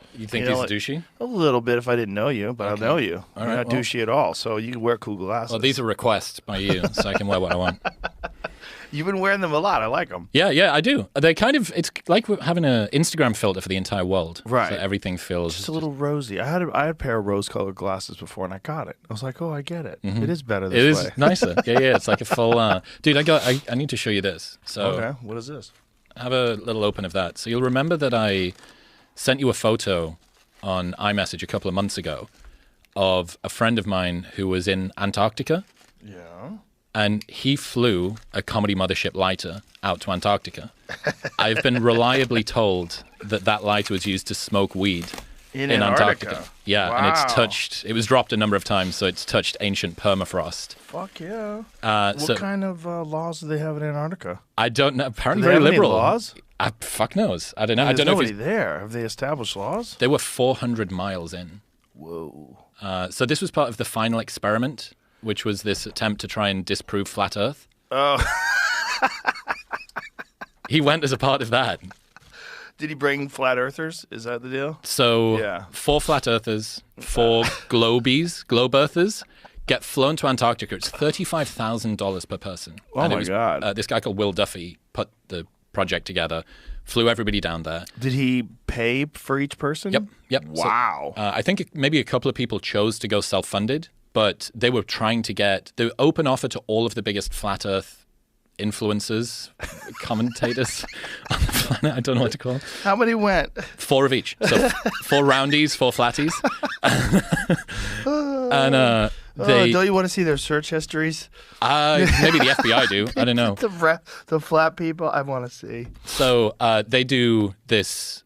glasses. You think he's douchey? A little bit if I didn't know you, but Okay. I know you. All You're right, not douchey at all, so you can wear cool glasses. Well, these are requests by you, so I can wear what I want. You've been wearing them a lot. I like them. Yeah, I do. They kind of, it's like having an Instagram filter for the entire world. Right. So everything feels Just a little rosy. I had a pair of rose-colored glasses before, and I got it. I was like, oh, I get it. It is better this way. It is nicer. Yeah, it's like a full... Dude, I need to show you this. So Okay, what is this? have a little open of that. So you'll remember that I sent you a photo on iMessage a couple of months ago of a friend of mine who was in Antarctica. Yeah. And he flew a comedy mothership lighter out to Antarctica. I've been reliably told that lighter was used to smoke weed In Antarctica. Yeah, Wow. and it was dropped a number of times, so it's touched ancient permafrost. Fuck yeah. What What kind of laws do they have in Antarctica? I don't know. Apparently Do they very have any liberal. laws? Fuck knows. I don't know. There's I don't know nobody if there. Have they established laws? they were 400 miles in. Whoa. So this was part of the final experiment, which was this attempt to try and disprove flat Earth. Oh. He went as a part of that. Did he bring flat earthers? Is that the deal? So Yeah. 4 flat earthers, 4 globe earthers get flown to Antarctica. It's $35,000 per person. Oh, And it my was, God. this guy called Will Duffy put the project together, flew everybody down there. Did he pay for each person? Yep. Wow. So, I think maybe a couple of people chose to go self-funded, but they were trying to get the open offer to all of the biggest flat Earth influencers, commentators on the planet. I don't know what to call them. How many went? 4 of each. So 4 roundies, 4 flatties. And don't you want to see their search histories? maybe the FBI do. I don't know. The flat people, I want to see. So they do this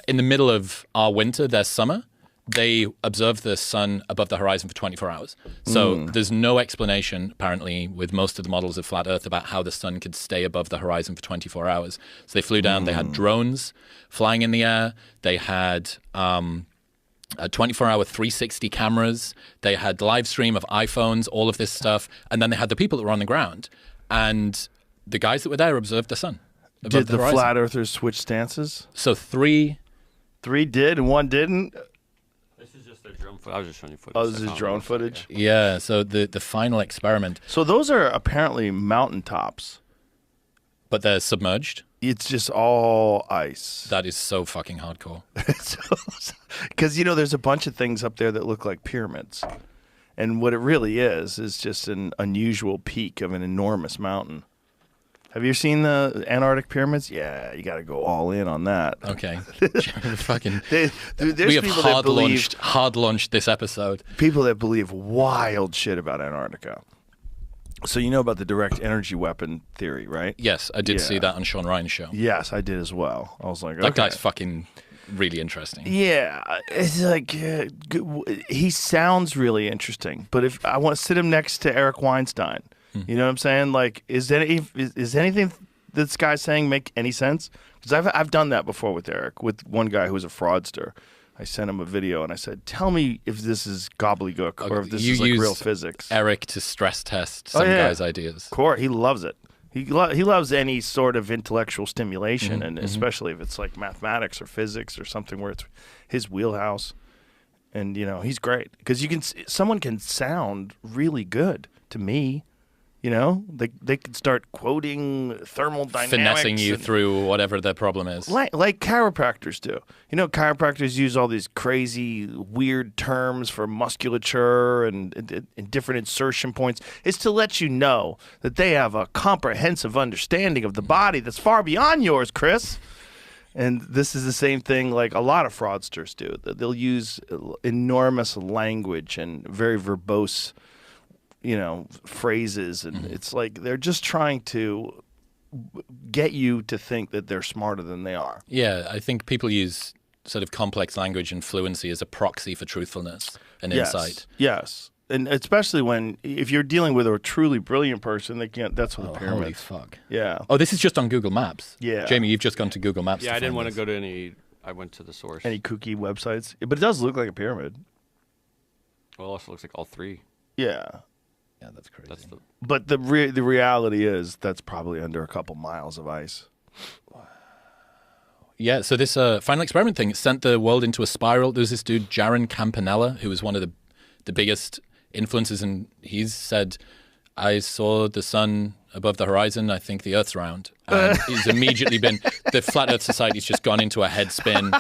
in the middle of our winter, their summer. They observe the sun above the horizon for 24 hours. So there's no explanation, apparently, with most of the models of flat Earth about how the sun could stay above the horizon for 24 hours. So they flew down. They had drones flying in the air. They had 24-hour 360 cameras. They had live stream of iPhones, all of this stuff. And then they had the people that were on the ground. And the guys that were there observed the sun above Did the horizon. flat earthers switch stances? So 3... 3 did and 1 didn't? This is just their drone footage. I was just showing you footage. Oh, this is drone footage? Yeah, so the final experiment. So those are apparently mountaintops. But they're submerged. It's just all ice. That is so fucking hardcore. Because, there's a bunch of things up there that look like pyramids. And what it really is just an unusual peak of an enormous mountain. Have you seen the Antarctic pyramids? Yeah, you got to go all in on that. Okay. Fucking. There's We have people that believe hard launched this episode. people that believe wild shit about Antarctica. So you know about the direct energy weapon theory, right? Yes, I did see Yeah. that on Sean Ryan's show. Yes, I did as well. I was like, That okay. guy's fucking really interesting. Yeah, it's like he sounds really interesting, but if I want to sit him next to Eric Weinstein, you know what I'm saying? Like, is anything this guy's saying make any sense? Because I've done that before with Eric, with one guy who was a fraudster. I sent him a video and I said, "Tell me if this is gobbledygook or if this is like real physics." Eric to stress test some guy's ideas. Core, he loves it. He loves any sort of intellectual stimulation, and especially if it's like mathematics or physics or something where it's his wheelhouse. And he's great because someone can sound really good to me. They could start quoting thermodynamics, Finessing you through whatever their problem is. like chiropractors do. Chiropractors use all these crazy, weird terms for musculature and different insertion points. It's to let you know that they have a comprehensive understanding of the body that's far beyond yours, Chris. And this is the same thing like a lot of fraudsters do. They'll use enormous language and very verbose phrases, and it's like they're just trying to get you to think that they're smarter than they are. Yeah, I think people use sort of complex language and fluency as a proxy for truthfulness and insight. Yes. And especially if you're dealing with a truly brilliant person, they can't. That's what the Holy pyramids. fuck. Yeah. Oh, this is just on Google Maps. Yeah. Jamie, you've just gone to Google Maps. Yeah, I didn't want to this. go to any. I went to the source. Any kooky websites, but it does look like a pyramid. Well, it also looks like all 3. Yeah. Yeah, that's crazy. That's the. But the reality is that's probably under a couple miles of ice. Yeah, so this final experiment thing sent the world into a spiral. There was this dude, Jaron Campanella, who was one of the biggest influences, and he's said, I saw the sun above the horizon, I think the Earth's round. And he's immediately been, the Flat Earth Society's just gone into a head spin.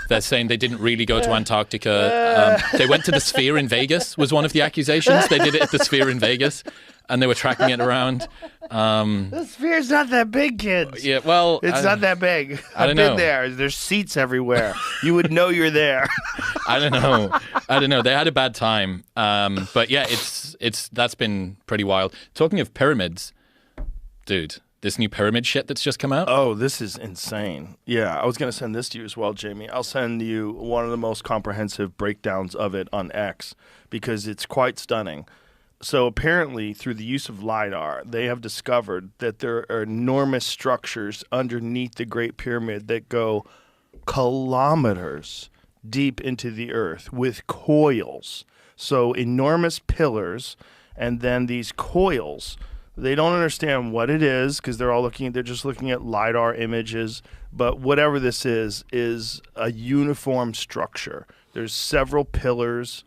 They're saying they didn't really go to Antarctica. They went to the Sphere in Vegas, was one of the accusations. They did it at the Sphere in Vegas, and they were tracking it around. The Sphere's not that big, kids. Yeah, well, It's not that big. I don't I've been know. there. There's seats everywhere. You would know you're there. I don't know. They had a bad time. But yeah, that's been pretty wild. Talking of pyramids, dude, this new pyramid shit that's just come out. Oh, this is insane. Yeah, I was going to send this to you as well, Jamie. I'll send you one of the most comprehensive breakdowns of it on X because it's quite stunning. So apparently, through the use of LiDAR, they have discovered that there are enormous structures underneath the Great Pyramid that go kilometers deep into the earth with coils. So enormous pillars, and then these coils. They don't understand what it is because they're just looking at LiDAR images. But whatever this is a uniform structure. There's several pillars.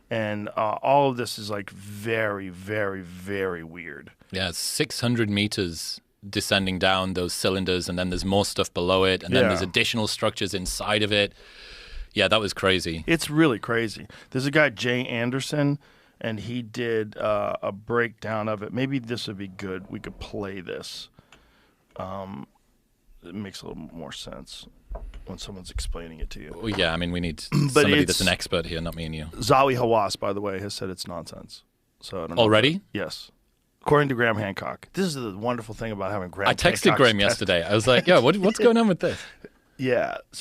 And all of this is like very, very, very weird. Yeah, it's 600 meters descending down those cylinders, and then there's more stuff below it, and then there's additional structures inside of it. Yeah, that was crazy. It's really crazy. There's a guy, Jay Anderson, and he did a breakdown of it. Maybe this would be good. We could play this. It makes a little more sense when someone's explaining it to you. Well, yeah, I mean, we need somebody that's an expert here, not me and you. Zawi Hawass, by the way, has said it's nonsense. So I don't know. Already? Yes. According to Graham Hancock. This is the wonderful thing about having Graham I texted Hancock's Graham yesterday. I was like, yo, what's going on with this? Yeah.